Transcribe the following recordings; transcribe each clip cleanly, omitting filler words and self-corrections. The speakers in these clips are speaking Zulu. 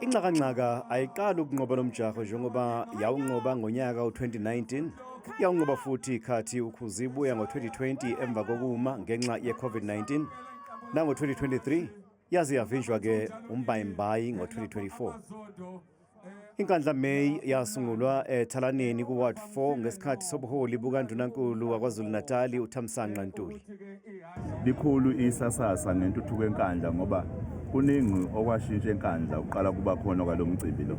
Inxakanxaka ayiqali ukunqoba lomjaho njengoba yawunqoba ngonyaka u-2019, yawunqoba futhi khathi ukhuzi ibuya ngo-2020 emva kokuma ngenxa ye-COVID-19, nango-2023 yaze yavinjwa-ke umbayimbayi ngo-2024. Inkandla May yasungulwa eThalaneni ku-Ward 4 ngesikhathi sobuholi bukaNdunankulu waKwaZulu-Natali uThamsanqa Ntuli. Likhulu isasasa ngentuthuko enkandla ngoba kuningi okwashintsha enkandla uqala kuba khona kwalomcimbi lo.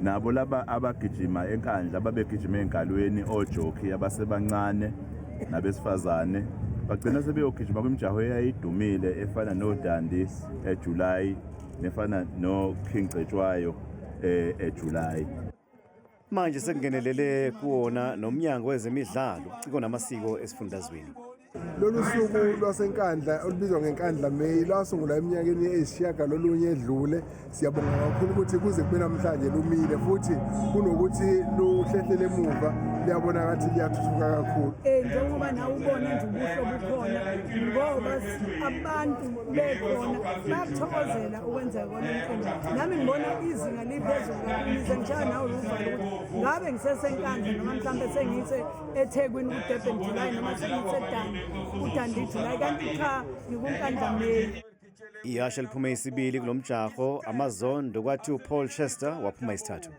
Nabo laba abagijima enkandla babegijima engalweni ojoki abasebancane nabesifazane bagcina sebeyogijima kwimjaho eyayidumile efana noDandi eJuly nefana noKing Cetshwayo eJuly. Manje sekungenelele kuwona nomnyango wezemidlalo, uciko namasiko esifundazweni. Lolu suku lwasenkandla olubizwa ngenkandla May lwasungulwa eminyakeni eyisishiyagalolunye edlule. Siyabonga kakhulu ukuthi kuze kube namhlanje lumile futhi kunokuthi luhlehlele emuva liyabona ngathi liyathuthuka kakhulu. Njengoba nawe ubona nje ubuhlobo bukhona ngoba abantu bekhona bayakuthokozela ukwenzeka kwalomcimbi. Nami ngibona izinga liphezulu kakhulu ngishaya nawe uvalo ukuthi ngabe ngisesenkandla noma mhlawumbe sengise eThekwini kuDurban July noma sengise uDandi July kanti cha ngikunkandla May. Ihashe liphume isibili kulomjaho, amazondo kwathi uPaul Chester waphuma isithathu.